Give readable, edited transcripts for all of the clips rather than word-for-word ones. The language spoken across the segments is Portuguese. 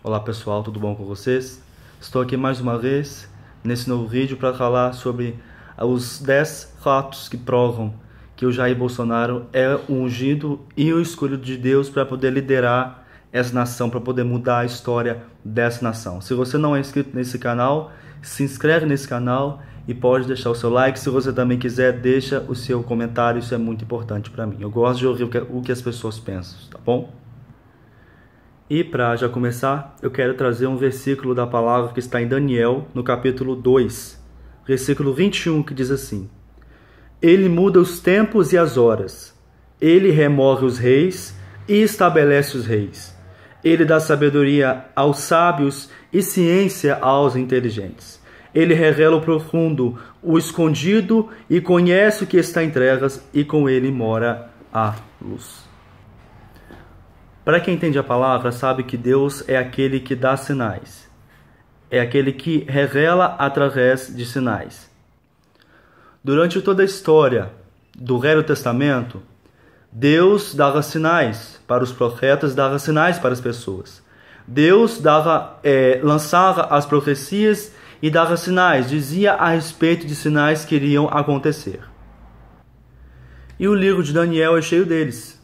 Olá pessoal, tudo bom com vocês? Estou aqui mais uma vez nesse novo vídeo para falar sobre os 10 fatos que provam que o Jair Bolsonaro é o ungido e o escolhido de Deus para poder liderar essa nação, para poder mudar a história dessa nação. Se você não é inscrito nesse canal, se inscreve nesse canal e pode deixar o seu like. Se você também quiser, deixa o seu comentário, isso é muito importante para mim. Eu gosto de ouvir o que as pessoas pensam, tá bom? E para já começar, eu quero trazer um versículo da palavra que está em Daniel, no capítulo 2, versículo 21, que diz assim: Ele muda os tempos e as horas, ele remove os reis e estabelece os reis. Ele dá sabedoria aos sábios e ciência aos inteligentes. Ele revela o profundo, o escondido, e conhece o que está em trevas, e com ele mora a luz. Para quem entende a palavra, sabe que Deus é aquele que dá sinais. É aquele que revela através de sinais. Durante toda a história do Velho Testamento, Deus dava sinais para os profetas, dava sinais para as pessoas. Deus lançava as profecias e dava sinais, dizia a respeito de sinais que iriam acontecer. E o livro de Daniel é cheio deles.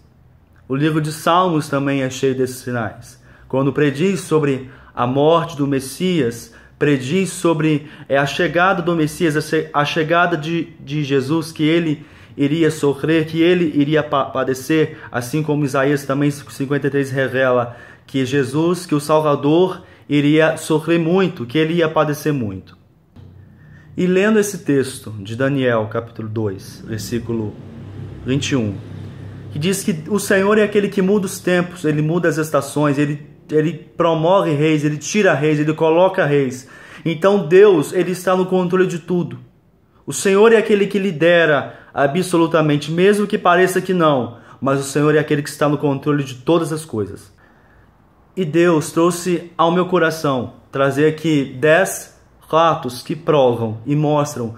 O livro de Salmos também é cheio desses sinais. Quando prediz sobre a morte do Messias, prediz sobre a chegada do Messias, a chegada de Jesus, que ele iria sofrer, que ele iria padecer, assim como Isaías também 53 revela que Jesus, que o Salvador, iria sofrer muito, que ele ia padecer muito. E lendo esse texto de Daniel, capítulo 2, versículo 21, que diz que o Senhor é aquele que muda os tempos, ele muda as estações, ele promove reis, ele tira reis, ele coloca reis. Então Deus, ele está no controle de tudo. O Senhor é aquele que lidera absolutamente, mesmo que pareça que não, mas o Senhor é aquele que está no controle de todas as coisas. E Deus trouxe ao meu coração trazer aqui 10 fatos que provam e mostram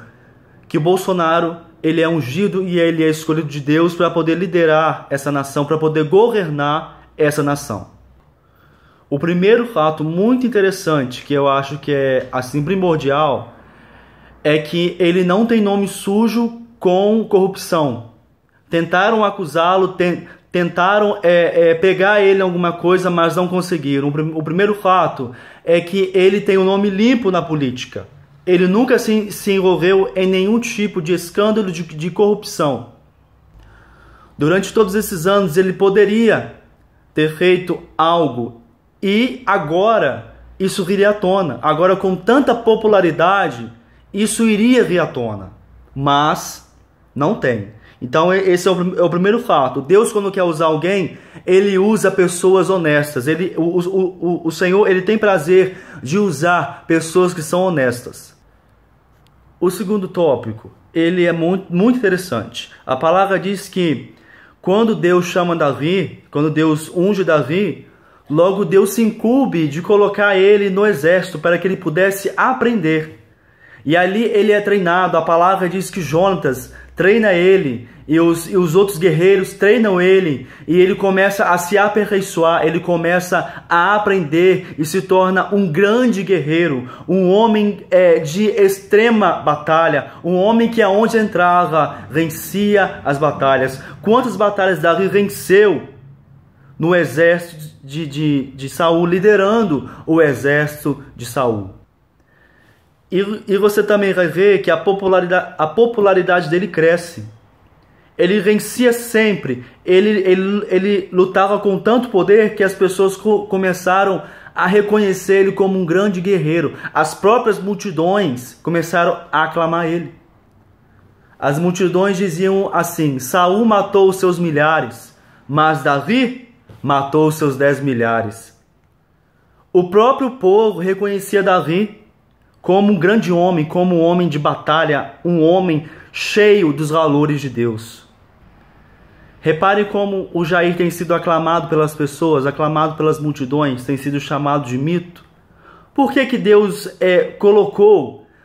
que o Bolsonaro, ele é ungido e ele é escolhido de Deus para poder liderar essa nação, para poder governar essa nação. O primeiro fato muito interessante, que eu acho que é assim primordial, é que ele não tem nome sujo com corrupção. Tentaram acusá-lo, tentaram pegar ele em alguma coisa, mas não conseguiram. O primeiro fato é que ele tem um nome limpo na política. Ele nunca se envolveu em nenhum tipo de escândalo de corrupção. Durante todos esses anos ele poderia ter feito algo e agora isso viria à tona. Agora, com tanta popularidade, isso iria vir à tona, mas não tem. Então esse é o primeiro fato. Deus, quando quer usar alguém, ele usa pessoas honestas. O Senhor, ele tem prazer de usar pessoas que são honestas. O segundo tópico, ele é muito interessante. A palavra diz que quando Deus chama Davi, quando Deus unge Davi, logo Deus se incumbe de colocar ele no exército para que ele pudesse aprender. E ali ele é treinado. A palavra diz que Jonatas treina ele e os outros guerreiros treinam ele, e ele começa a se aperfeiçoar, ele começa a aprender e se torna um grande guerreiro, um homem de extrema batalha, um homem que aonde entrava vencia as batalhas. Quantas batalhas Davi venceu no exército de Saul, liderando o exército de Saul. E você também vai ver que a popularidade dele cresce. Ele vencia sempre. Ele lutava com tanto poder que as pessoas começaram a reconhecer ele como um grande guerreiro. As próprias multidões começaram a aclamar ele. As multidões diziam assim: Saul matou os seus milhares, mas Davi matou os seus 10 milhares. O próprio povo reconhecia Davi como um grande homem, como um homem de batalha, um homem cheio dos valores de Deus. Repare como o Jair tem sido aclamado pelas pessoas, aclamado pelas multidões, tem sido chamado de mito. Por que Deus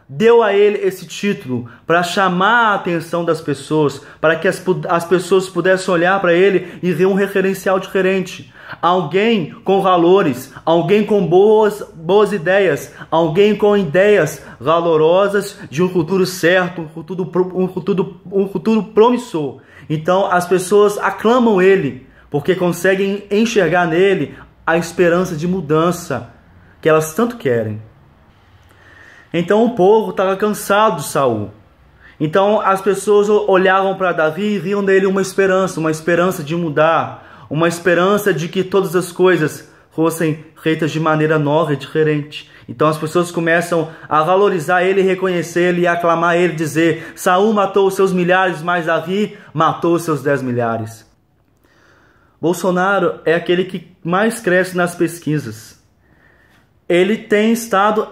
deu a ele esse título? Para chamar a atenção das pessoas, para que as pessoas pudessem olhar para ele e ver um referencial diferente. Alguém com valores, alguém com boas ideias, alguém com ideias valorosas de um futuro certo, um futuro promissor. Então as pessoas aclamam ele, porque conseguem enxergar nele a esperança de mudança que elas tanto querem. Então o povo estava cansado de Saul. Então as pessoas olhavam para Davi e viam nele uma esperança de mudar, uma esperança de que todas as coisas fossem feitas de maneira nova e diferente. Então as pessoas começam a valorizar ele, reconhecer ele e aclamar ele, dizer: Saul matou os seus milhares, mas Davi matou os seus 10 milhares. Bolsonaro é aquele que mais cresce nas pesquisas. Ele tem estado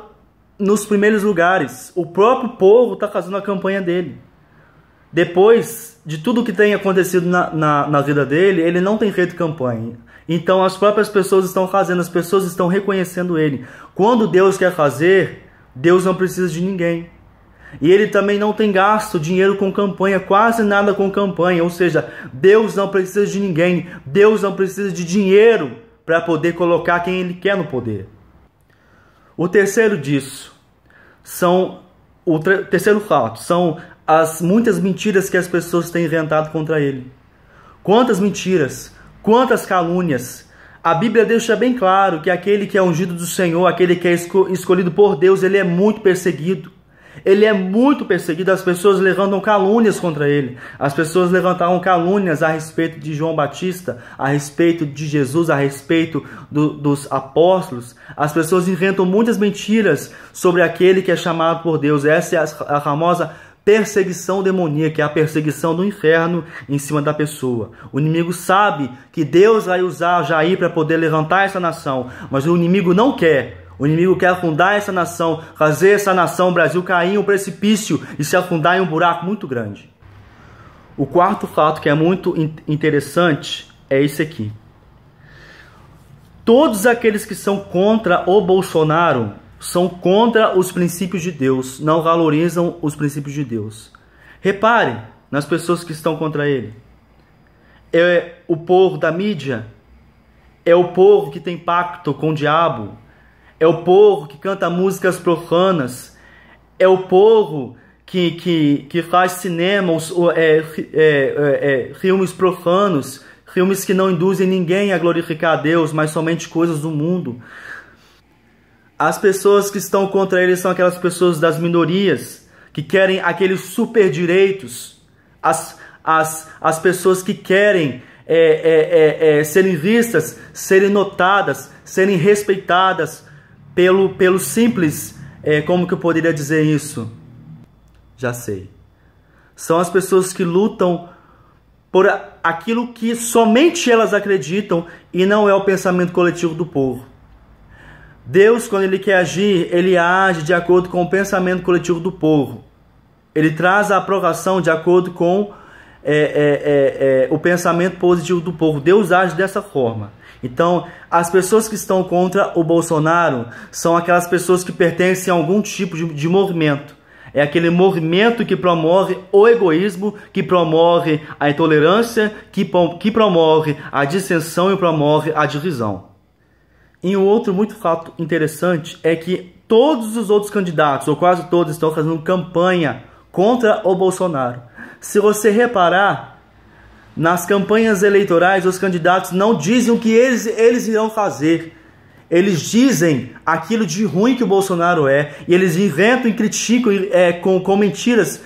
nos primeiros lugares. O próprio povo está fazendo a campanha dele. Depois de tudo que tem acontecido na vida dele, ele não tem feito campanha. Então as próprias pessoas estão fazendo, as pessoas estão reconhecendo ele. Quando Deus quer fazer, Deus não precisa de ninguém. E ele também não tem gasto dinheiro com campanha, quase nada com campanha. Ou seja, Deus não precisa de ninguém. Deus não precisa de dinheiro para poder colocar quem ele quer no poder. O terceiro fato são as muitas mentiras que as pessoas têm inventado contra ele. Quantas mentiras, quantas calúnias. A Bíblia deixa bem claro que aquele que é ungido do Senhor, aquele que é escolhido por Deus, ele é muito perseguido. Ele é muito perseguido, as pessoas levantam calúnias contra ele. As pessoas levantaram calúnias a respeito de João Batista, a respeito de Jesus, a respeito dos apóstolos. As pessoas inventam muitas mentiras sobre aquele que é chamado por Deus. Essa é a famosa perseguição demoníaca, é a perseguição do inferno em cima da pessoa. O inimigo sabe que Deus vai usar Jair para poder levantar essa nação, mas o inimigo não quer. O inimigo quer afundar essa nação, fazer essa nação, o Brasil, cair em um precipício e se afundar em um buraco muito grande. O quarto fato que é muito interessante é esse aqui. Todos aqueles que são contra o Bolsonaro são contra os princípios de Deus, não valorizam os princípios de Deus. Repare nas pessoas que estão contra ele. É o povo da mídia, é o povo que tem pacto com o diabo, é o povo que canta músicas profanas, é o povo que faz cinema, filmes profanos, filmes que não induzem ninguém a glorificar a Deus, mas somente coisas do mundo. As pessoas que estão contra ele são aquelas pessoas das minorias, que querem aqueles super direitos, as pessoas que querem serem vistas, serem notadas, serem respeitadas, pelo simples, como que eu poderia dizer isso? Já sei. São as pessoas que lutam por aquilo que somente elas acreditam e não é o pensamento coletivo do povo. Deus, quando ele quer agir, ele age de acordo com o pensamento coletivo do povo. Ele traz a aprovação de acordo com o pensamento positivo do povo. Deus age dessa forma. Então, as pessoas que estão contra o Bolsonaro são aquelas pessoas que pertencem a algum tipo de movimento. É aquele movimento que promove o egoísmo, que promove a intolerância, que promove a dissensão e promove a divisão. E um outro muito fato interessante é que todos os outros candidatos, ou quase todos, estão fazendo campanha contra o Bolsonaro. Se você reparar, nas campanhas eleitorais, os candidatos não dizem o que eles irão fazer. Eles dizem aquilo de ruim que o Bolsonaro é. E eles inventam e criticam com mentiras,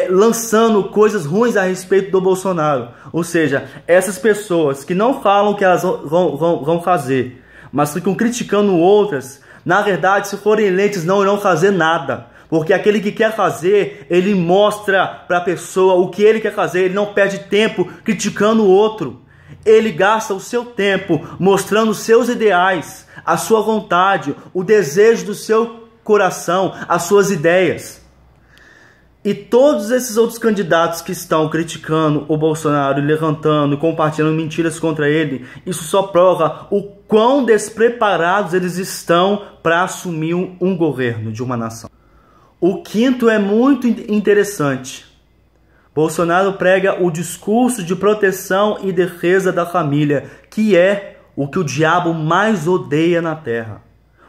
lançando coisas ruins a respeito do Bolsonaro. Ou seja, essas pessoas que não falam o que elas vão fazer, mas ficam criticando outras, na verdade, se forem eleitos, não irão fazer nada. Porque aquele que quer fazer, ele mostra para a pessoa o que ele quer fazer. Ele não perde tempo criticando o outro. Ele gasta o seu tempo mostrando os seus ideais, a sua vontade, o desejo do seu coração, as suas ideias. E todos esses outros candidatos que estão criticando o Bolsonaro, levantando, compartilhando mentiras contra ele, isso só prova o quão despreparados eles estão para assumir um governo de uma nação. O quinto é muito interessante. Bolsonaro prega o discurso de proteção e defesa da família, que é o que o diabo mais odeia na terra.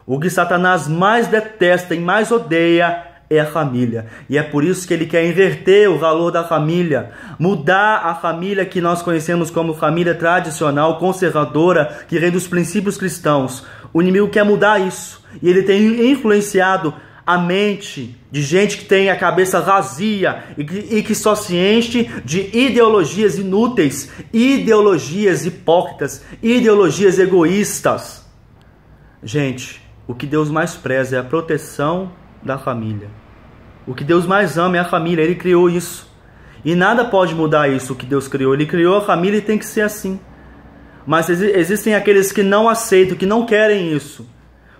O que Satanás mais detesta e mais odeia é a família. E é por isso que ele quer inverter o valor da família, mudar a família que nós conhecemos como família tradicional, conservadora, que vem dos princípios cristãos. O inimigo quer mudar isso. E ele tem influenciado a mente de gente que tem a cabeça vazia e que só se enche de ideologias inúteis, ideologias hipócritas, ideologias egoístas. Gente, o que Deus mais preza é a proteção da família. O que Deus mais ama é a família. Ele criou isso. E nada pode mudar isso, o que Deus criou. Ele criou a família e tem que ser assim. Mas existem aqueles que não aceitam, que não querem isso.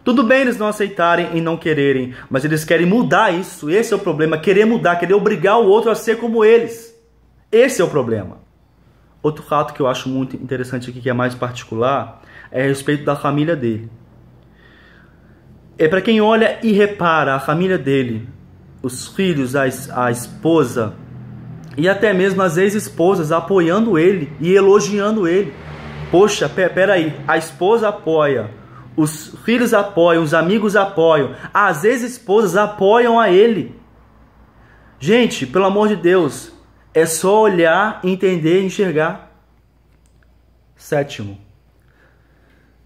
Tudo bem eles não aceitarem e não quererem, mas eles querem mudar isso. Esse é o problema, querer mudar, querer obrigar o outro a ser como eles. Esse é o problema. Outro fato que eu acho muito interessante aqui, que é mais particular, é a respeito da família dele. É para quem olha e repara a família dele, os filhos, a esposa e até mesmo as ex-esposas apoiando ele e elogiando ele. Poxa, peraí, a esposa apoia, os filhos apoiam, os amigos apoiam, as ex-esposas apoiam a ele. Gente, pelo amor de Deus, é só olhar, entender e enxergar. Sétimo,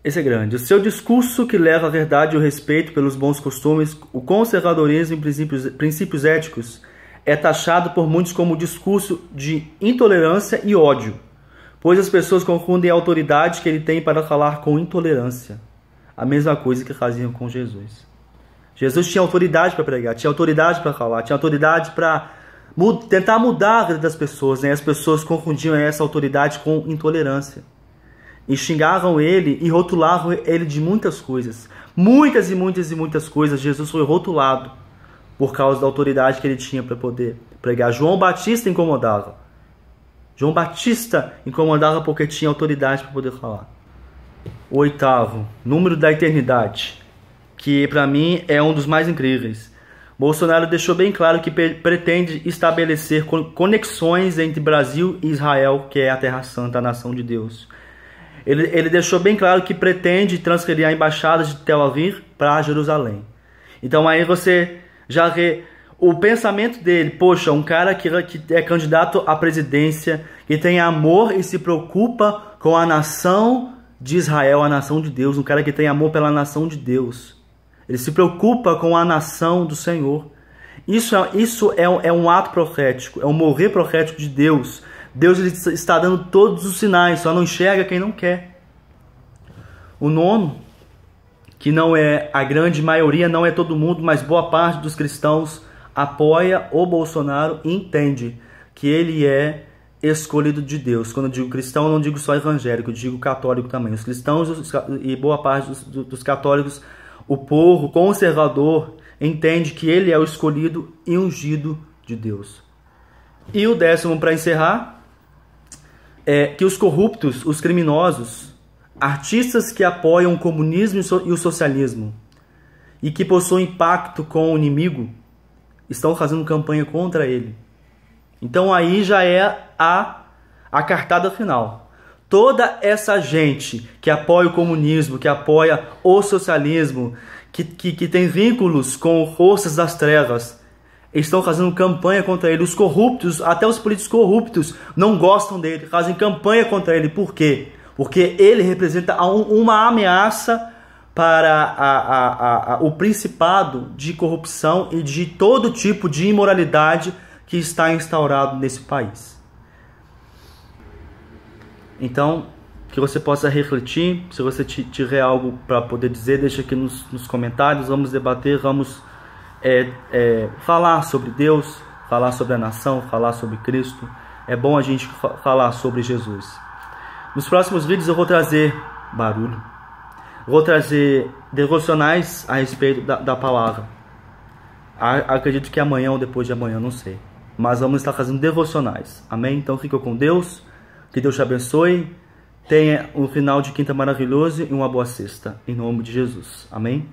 esse é grande. O seu discurso que leva à verdade e o respeito pelos bons costumes, o conservadorismo e princípios éticos, é taxado por muitos como discurso de intolerância e ódio, pois as pessoas confundem a autoridade que ele tem para falar com intolerância. A mesma coisa que faziam com Jesus. Jesus tinha autoridade para pregar, tinha autoridade para falar, tinha autoridade para tentar mudar a vida das pessoas, né? As pessoas confundiam essa autoridade com intolerância. E xingavam ele e rotulavam ele de muitas coisas. Muitas e muitas e muitas coisas. Jesus foi rotulado por causa da autoridade que ele tinha para poder pregar. João Batista incomodava. João Batista incomodava porque tinha autoridade para poder falar. O oitavo, número da eternidade, que para mim é um dos mais incríveis. Bolsonaro deixou bem claro que pretende estabelecer conexões entre Brasil e Israel, que é a Terra Santa, a nação de Deus. Ele deixou bem claro que pretende transferir a embaixada de Tel Aviv para Jerusalém. Então aí você já vê o pensamento dele. Poxa, um cara que é candidato à presidência, que tem amor e se preocupa com a nação de Israel, a nação de Deus, um cara que tem amor pela nação de Deus. Ele se preocupa com a nação do Senhor. Isso é um ato profético, é um mover profético de Deus. Deus ele está dando todos os sinais, só não enxerga quem não quer. O nono, que não é a grande maioria, não é todo mundo, mas boa parte dos cristãos apoia o Bolsonaro e entende que ele é escolhido de Deus. Quando eu digo cristão, eu não digo só evangélico, eu digo católico também. Os cristãos e boa parte dos católicos, o povo conservador, entende que ele é o escolhido e ungido de Deus. E o décimo, para encerrar, é que os corruptos, os criminosos, artistas que apoiam o comunismo e o socialismo e que possuem pacto com o inimigo, estão fazendo campanha contra ele. Então aí já é a cartada final. Toda essa gente que apoia o comunismo, que apoia o socialismo, que tem vínculos com forças das trevas, estão fazendo campanha contra ele. Os corruptos, até os políticos corruptos, não gostam dele, fazem campanha contra ele. Por quê? Porque ele representa uma ameaça para o principado de corrupção e de todo tipo de imoralidade que está instaurado nesse país. Então, que você possa refletir. Se você tiver algo para poder dizer, deixa aqui nos comentários. Vamos debater, vamos falar sobre Deus, falar sobre a nação, falar sobre Cristo. É bom a gente falar sobre Jesus. Nos próximos vídeos eu vou trazer barulho. Vou trazer devocionais a respeito da palavra. Acredito que amanhã ou depois de amanhã, não sei. Mas vamos estar fazendo devocionais. Amém? Então fica com Deus. Que Deus te abençoe. Tenha um final de quinta maravilhoso e uma boa sexta. Em nome de Jesus. Amém?